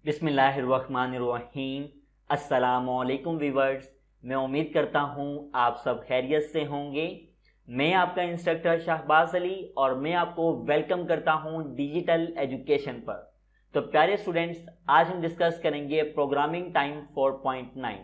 बिस्मिल्लाहिर्रहमानिर्रहीम। अस्सलामुअलैकुम व्यूअर्स, मैं उम्मीद करता हूँ आप सब खैरियत से होंगे। मैं आपका इंस्ट्रक्टर शाहबाज अली और मैं आपको वेलकम करता हूँ डिजिटल एजुकेशन पर। तो प्यारे स्टूडेंट्स, आज हम डिस्कस करेंगे प्रोग्रामिंग टाइम 4.9।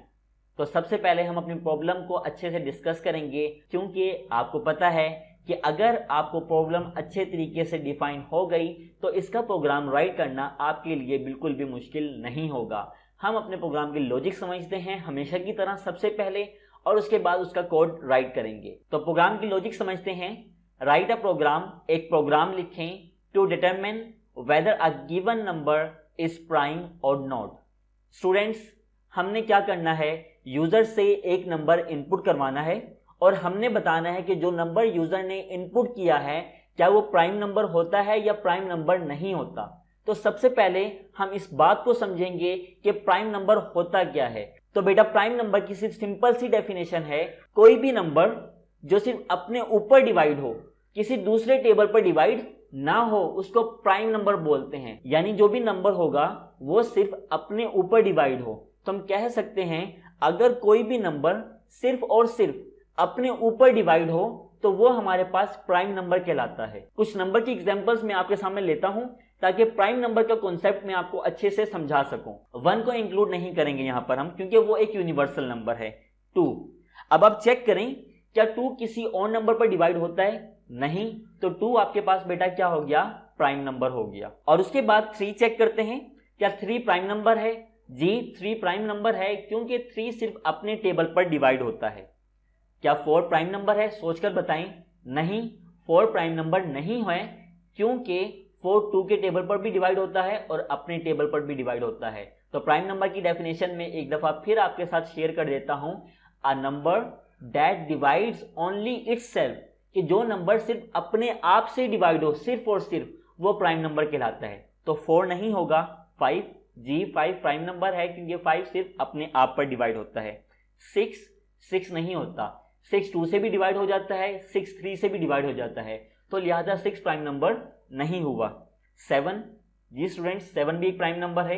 तो सबसे पहले हम अपनी प्रॉब्लम को अच्छे से डिस्कस करेंगे, क्योंकि आपको पता है कि अगर आपको प्रॉब्लम अच्छे तरीके से डिफाइन हो गई तो इसका प्रोग्राम राइट करना आपके लिए बिल्कुल भी मुश्किल नहीं होगा। हम अपने प्रोग्राम की लॉजिक समझते हैं हमेशा की तरह सबसे पहले, और उसके बाद उसका कोड राइट करेंगे। तो प्रोग्राम की लॉजिक समझते हैं। राइट अ प्रोग्राम, एक प्रोग्राम लिखें to determine whether a given number is prime और नॉट। स्टूडेंट्स, हमने क्या करना है, यूजर से एक नंबर इनपुट करवाना है और हमने बताना है कि जो नंबर यूजर ने इनपुट किया है क्या वो प्राइम नंबर होता है या प्राइम नंबर नहीं होता। तो सबसे पहले हम इस बात को समझेंगे कि प्राइम नंबर होता क्या है। तो बेटा, प्राइम नंबर की सिर्फ सिंपल सी डेफिनेशन है, कोई भी नंबर जो सिर्फ अपने ऊपर डिवाइड हो, किसी दूसरे टेबल पर डिवाइड ना हो, उसको प्राइम नंबर बोलते हैं। यानी जो भी नंबर होगा वो सिर्फ अपने ऊपर डिवाइड हो। तो हम कह सकते हैं अगर कोई भी नंबर सिर्फ और सिर्फ अपने ऊपर डिवाइड हो तो वो हमारे पास प्राइम नंबर कहलाता है। कुछ नंबर की एग्जांपल्स मैं आपके सामने लेता हूं ताकि प्राइम नंबर का कॉन्सेप्ट मैं आपको अच्छे से समझा सकूं। 1 को इंक्लूड नहीं करेंगे यहां पर हम, क्योंकि वो एक यूनिवर्सल नंबर है। 2, अब आप चेक करें क्या 2 किसी और नंबर पर डिवाइड होता है? नहीं, तो 2 आपके पास बेटा क्या हो गया, प्राइम नंबर हो गया। और उसके बाद 3 चेक करते हैं, क्या 3 प्राइम नंबर है? जी, 3 प्राइम नंबर है, क्योंकि 3 सिर्फ अपने टेबल पर डिवाइड होता है। क्या 4 प्राइम नंबर है? सोचकर बताएं। नहीं, 4 प्राइम नंबर नहीं है, क्योंकि 4 2 के टेबल पर भी डिवाइड होता है और अपने टेबल पर भी डिवाइड होता है। तो प्राइम नंबर की डेफिनेशन में एक दफा फिर आपके साथ शेयर कर देता हूं, a number that divides only itself, कि जो नंबर सिर्फ अपने आप से डिवाइड हो, सिर्फ और सिर्फ, वो प्राइम नंबर कहलाता है। तो 4 नहीं होगा, 5, जी 5 प्राइम नंबर है, क्योंकि 5 सिर्फ अपने आप पर डिवाइड होता है। 6 नहीं होता, 6 2 से भी डिवाइड हो जाता है, 6 3 से भी डिवाइड हो जाता है, तो लिहाजा 6 प्राइम नंबर नहीं हुआ। 7, जी स्टूडेंट्स 7 भी एक प्राइम नंबर है।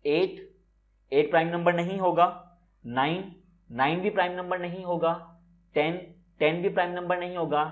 8 प्राइम नंबर नहीं होगा। 9 भी प्राइम नंबर नहीं होगा। 10 भी प्राइम नंबर नहीं होगा।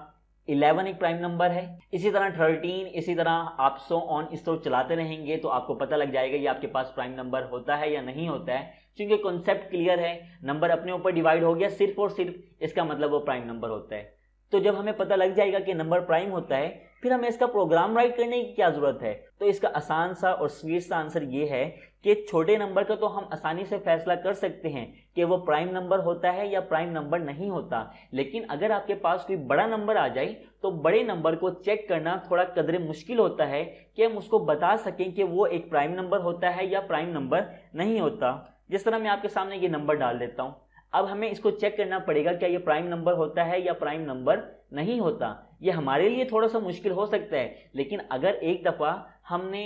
11 एक प्राइम नंबर है। इसी तरह 13, इसी तरह आप सो ऑन इस तरह चलाते रहेंगे तो आपको पता लग जाएगा ये आपके पास प्राइम नंबर होता है या नहीं होता है। क्योंकि कॉन्सेप्ट क्लियर है, नंबर अपने ऊपर डिवाइड हो गया सिर्फ और सिर्फ, इसका मतलब वो प्राइम नंबर होता है। तो जब हमें पता लग जाएगा कि नंबर प्राइम होता है, फिर हमें इसका प्रोग्राम राइट करने की क्या जरूरत है। तो इसका आसान सा और स्वीट सा आंसर ये है कि छोटे नंबर का तो हम आसानी से फैसला कर सकते हैं कि वो प्राइम नंबर होता है या प्राइम नंबर नहीं होता, लेकिन अगर आपके पास कोई बड़ा नंबर आ जाए तो बड़े नंबर को चेक करना थोड़ा कदरे मुश्किल होता है कि हम उसको बता सकें कि वो एक प्राइम नंबर होता है या प्राइम नंबर नहीं होता। जिस तरह मैं आपके सामने ये नंबर डाल देता हूं, अब हमें इसको चेक करना पड़ेगा क्या ये प्राइम नंबर होता है या प्राइम नंबर नहीं होता। ये हमारे लिए थोड़ा सा मुश्किल हो सकता है, लेकिन अगर एक दफ़ा हमने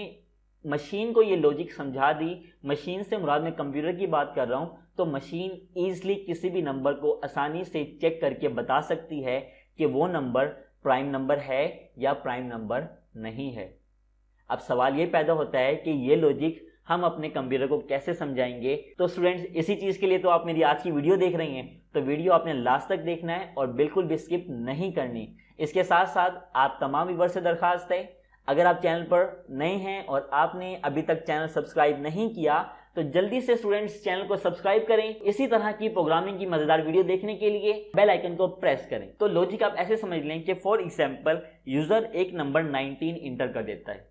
मशीन को ये लॉजिक समझा दी, मशीन से मुराद मैं कंप्यूटर की बात कर रहा हूँ, तो मशीन ईजिली किसी भी नंबर को आसानी से चेक करके बता सकती है कि वो नंबर प्राइम नंबर है या प्राइम नंबर नहीं है। अब सवाल ये पैदा होता है कि ये लॉजिक हम अपने कंप्यूटर को कैसे समझाएंगे। तो स्टूडेंट्स, इसी चीज़ के लिए तो आप मेरी आज की वीडियो देख रहे हैं, तो वीडियो आपने लास्ट तक देखना है और बिल्कुल भी स्किप नहीं करनी। इसके साथ साथ आप तमाम व्यूअर्स से दरखास्त है, अगर आप चैनल पर नए हैं और आपने अभी तक चैनल सब्सक्राइब नहीं किया तो जल्दी से स्टूडेंट्स चैनल को सब्सक्राइब करें। इसी तरह की प्रोग्रामिंग की मजेदार वीडियो देखने के लिए बेल आइकन को प्रेस करें। तो लॉजिक आप ऐसे समझ लें कि फॉर एग्जांपल यूजर एक नंबर 19 इंटर कर देता है।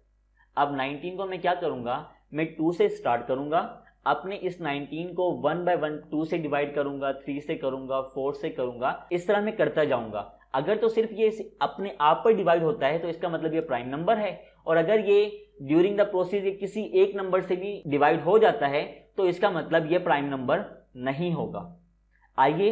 अब 19 को मैं क्या करूंगा, मैं 2 से स्टार्ट करूंगा, अपने इस 19 को 1 बाय 1 2 से डिवाइड करूंगा, 3 से करूंगा, 4 से करूंगा, इस तरह मैं करता जाऊंगा। अगर तो सिर्फ ये अपने आप पर डिवाइड होता है तो इसका मतलब ये प्राइम नंबर है, और अगर ये ड्यूरिंग द प्रोसेस ये किसी एक नंबर से भी डिवाइड हो जाता है तो इसका मतलब ये प्राइम नंबर नहीं होगा। आइए,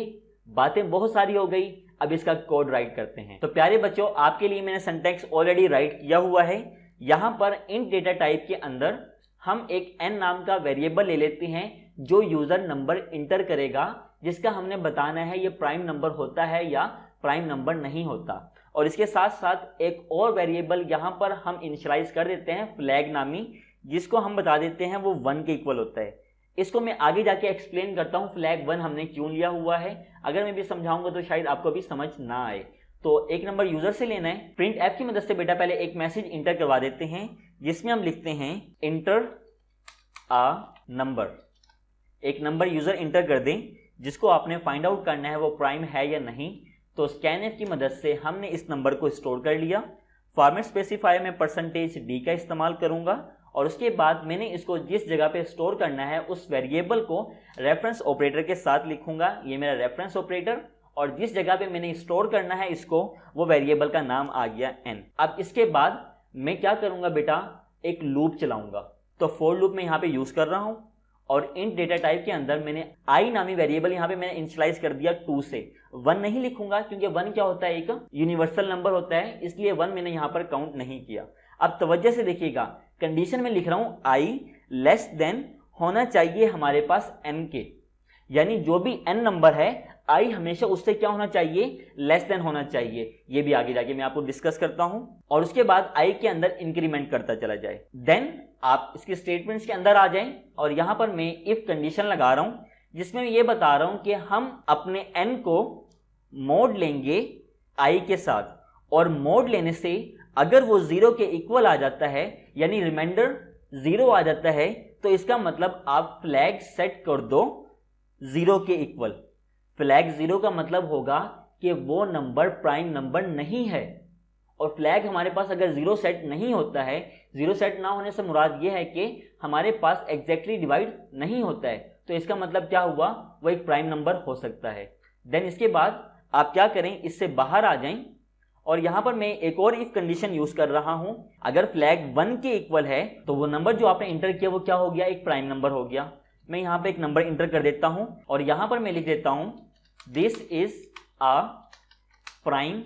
बातें बहुत सारी हो गई, अब इसका कोड राइट करते हैं। तो प्यारे बच्चों, आपके लिए मैंने सिंटैक्स ऑलरेडी राइट किया हुआ है। यहां पर इंट डेटा टाइप के अंदर हम एक n नाम का वेरिएबल ले लेते हैं जो यूजर नंबर इंटर करेगा, जिसका हमने बताना है ये प्राइम नंबर होता है या प्राइम नंबर नहीं होता। और इसके साथ साथ एक और वेरिएबल यहां पर हम इनिशियलाइज कर देते हैं फ्लैग नामी, जिसको हम बता देते हैं वो 1 के इक्वल होता है। इसको मैं आगे जाके एक्सप्लेन करता हूँ फ्लैग 1 हमने क्यों लिया हुआ है। अगर मैं भी समझाऊंगा तो शायद आपको भी समझ ना आए। तो एक नंबर यूजर से लेना है। प्रिंट एफ की मदद से बेटा पहले एक मैसेज इंटर करवा देते हैं, जिसमें हम लिखते हैं इंटर अ नंबर। एक नंबर यूजर इंटर कर दें, जिसको आपने फाइंड आउट करना है वो प्राइम है या नहीं। तो स्कैनएफ की मदद से हमने इस नंबर को स्टोर कर लिया। फॉर्मेट स्पेसिफायर में %d का इस्तेमाल करूंगा और उसके बाद मैंने इसको जिस जगह पे स्टोर करना है उस वेरिएबल को रेफरेंस ऑपरेटर के साथ लिखूंगा। ये मेरा रेफरेंस ऑपरेटर, और जिस जगह पे मैंने स्टोर करना है इसको, वो वेरिएबल का नाम आ गया n। अब इसके बाद मैं क्या करूंगा बेटा, एक लूप चलाऊंगा। तो फॉर लूप में यहाँ पे यूज कर रहा हूं और int डेटा टाइप के अंदर मैंने i नामी वेरिएबल यहाँ पे मैंने इनिशियलाइज कर दिया 2 से। 1 नहीं लिखूंगा क्योंकि 1 क्या होता है, एक यूनिवर्सल नंबर होता है, इसलिए 1 मैंने यहाँ पर काउंट नहीं किया। अब तवज्जो से देखिएगा, कंडीशन में लिख रहा हूं i लेस देन होना चाहिए हमारे पास n के, यानी जो भी n नंबर है i हमेशा उससे क्या होना चाहिए, लेस देन होना चाहिए। ये भी आगे जाके मैं आपको डिस्कस करता हूं। और उसके बाद i के अंदर इंक्रीमेंट करता चला जाए। देन आप इसके स्टेटमेंट्स के अंदर आ जाएं और यहां पर मैं इफ कंडीशन लगा रहा हूं, जिसमें मैं ये बता रहा हूं कि हम अपने n को मोड लेंगे i के साथ, और मोड लेने से अगर वो 0 के इक्वल आ जाता है, यानी रिमाइंडर 0 आ जाता है, तो इसका मतलब आप फ्लैग सेट कर दो 0 के इक्वल। फ्लैग 0 का मतलब होगा कि वो नंबर प्राइम नंबर नहीं है। और फ्लैग हमारे पास अगर 0 सेट नहीं होता है, 0 सेट ना होने से मुराद ये है कि हमारे पास एग्जैक्टली डिवाइड नहीं होता है, तो इसका मतलब क्या हुआ, वो एक प्राइम नंबर हो सकता है। देन इसके बाद आप क्या करें, इससे बाहर आ जाएं और यहां पर मैं एक और इफ कंडीशन यूज कर रहा हूं। अगर फ्लैग 1 के इक्वल है तो वो नंबर जो आपने इंटर किया वो क्या हो गया, एक प्राइम नंबर हो गया। मैं यहां पे एक नंबर इंटर कर देता हूं और यहां पर मैं लिख देता हूं this is a prime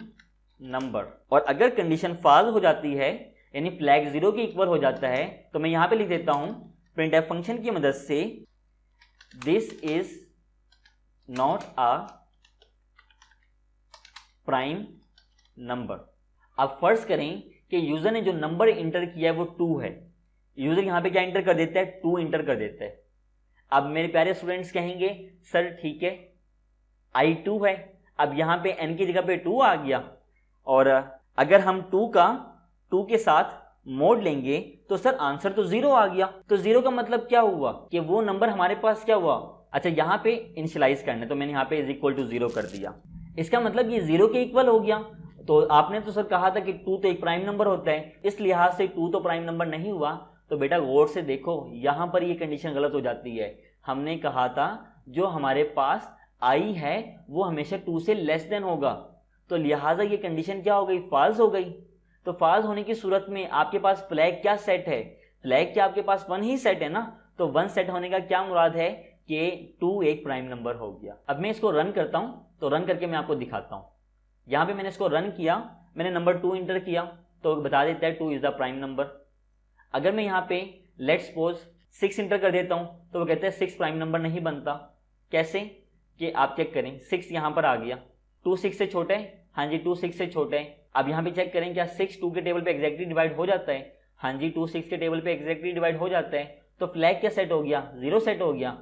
number. और अगर कंडीशन फॉल्स हो जाती है, यानी फ्लैग 0 के इक्वल हो जाता है, तो मैं यहां पे लिख देता हूं प्रिंटफ फंक्शन की मदद से this is not a prime number. अब फर्ज करें कि यूजर ने जो नंबर इंटर किया है वो 2 है। यूजर यहां पे क्या इंटर कर देता है, 2 इंटर कर देता है। अब मेरे प्यारे स्टूडेंट्स कहेंगे सर ठीक है i 2 है, अब यहां पे n की जगह पे 2 आ गया, और अगर हम 2 के साथ मोड लेंगे तो सर आंसर तो 0 आ गया। तो 0 का मतलब क्या हुआ कि वो नंबर हमारे पास क्या हुआ, अच्छा यहां पे इनिशियलाइज करना है, तो मैंने यहां पे इज इक्वल टू 0 कर दिया। इसका मतलब ये 0 के इक्वल हो गया। तो आपने तो सर कहा था कि 2 तो एक प्राइम नंबर होता है, इस लिहाज से 2 तो प्राइम नंबर नहीं हुआ। तो बेटा गौर से देखो, यहां पर ये कंडीशन गलत हो जाती है। हमने कहा था जो हमारे पास i है वो हमेशा 2 से लेस देन होगा, तो लिहाजा ये कंडीशन क्या हो गई, फॉल्स हो गई। तो फॉल्स होने की सूरत में आपके पास फ्लैग क्या सेट है, फ्लैग क्या आपके पास 1 ही सेट है ना। तो 1 सेट होने का क्या मुराद है कि 2 एक प्राइम नंबर हो गया। अब मैं इसको रन करता हूं, तो रन करके मैं आपको दिखाता हूं। यहां पे मैंने इसको रन किया, मैंने नंबर 2 इंटर किया तो बता देता है 2 इज द प्राइम नंबर। अगर मैं यहाँ पे लेट्स सपोज 6 इंटर कर देता हूं तो वो कहते हैं 6 प्राइम नंबर नहीं बनता। कैसे कि आप चेक करें, 6 यहां पर आ गया, 2 6 से छोटा है, हाँ जी 2 6 से छोटा है। अब यहाँ पे चेक करें क्या 6 2 के टेबल पे एग्जैक्टली डिवाइड हो जाता है, हाँ जी 2 6 के टेबल पे एग्जैक्टली डिवाइड हो जाता है। तो फ्लैग क्या सेट हो गया, 0 सेट हो गया।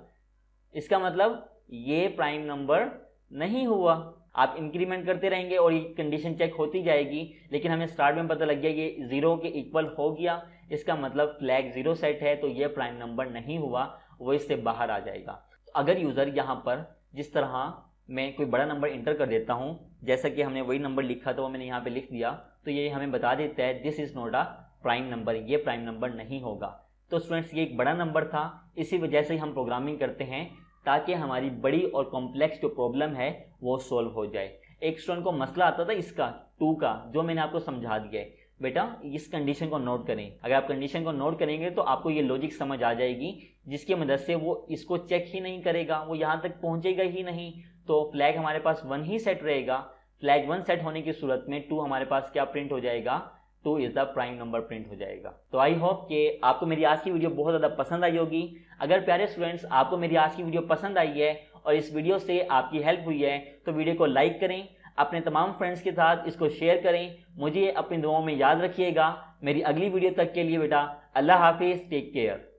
इसका मतलब ये प्राइम नंबर नहीं हुआ। आप इंक्रीमेंट करते रहेंगे और ये कंडीशन चेक होती जाएगी, लेकिन हमें स्टार्ट में पता लग गया ये 0 के इक्वल हो गया, इसका मतलब फ्लैग 0 सेट है, तो ये प्राइम नंबर नहीं हुआ, वो इससे बाहर आ जाएगा। तो अगर यूजर यहाँ पर जिस तरह मैं कोई बड़ा नंबर इंटर कर देता हूँ, जैसा कि हमने वही नंबर लिखा था वो मैंने यहाँ पे लिख दिया, तो ये हमें बता देता है this is not a prime number, ये प्राइम नंबर नहीं होगा। तो स्टूडेंट्स ये एक बड़ा नंबर था, इसी वजह से हम प्रोग्रामिंग करते हैं ताकि हमारी बड़ी और कॉम्प्लेक्स जो प्रॉब्लम है वो सॉल्व हो जाए। एक स्टूडेंट को मसला आता था इसका 2 का, जो मैंने आपको समझा दिया है। बेटा इस कंडीशन को नोट करें, अगर आप कंडीशन को नोट करेंगे तो आपको ये लॉजिक समझ आ जाएगी, जिसकी मदद से वो इसको चेक ही नहीं करेगा, वो यहाँ तक पहुँचेगा ही नहीं। तो फ्लैग हमारे पास 1 ही सेट रहेगा। फ्लैग 1 सेट होने की सूरत में 2 हमारे पास क्या प्रिंट हो जाएगा, 2 is the prime number print हो जाएगा। तो आई होप कि आपको मेरी आज की वीडियो बहुत ज़्यादा पसंद आई होगी। अगर प्यारे स्टूडेंट्स आपको मेरी आज की वीडियो पसंद आई है और इस वीडियो से आपकी हेल्प हुई है तो वीडियो को लाइक करें, अपने तमाम फ्रेंड्स के साथ इसको शेयर करें। मुझे अपनी दुआओं में याद रखिएगा। मेरी अगली वीडियो तक के लिए बेटा अल्लाह हाफिज़, टेक केयर।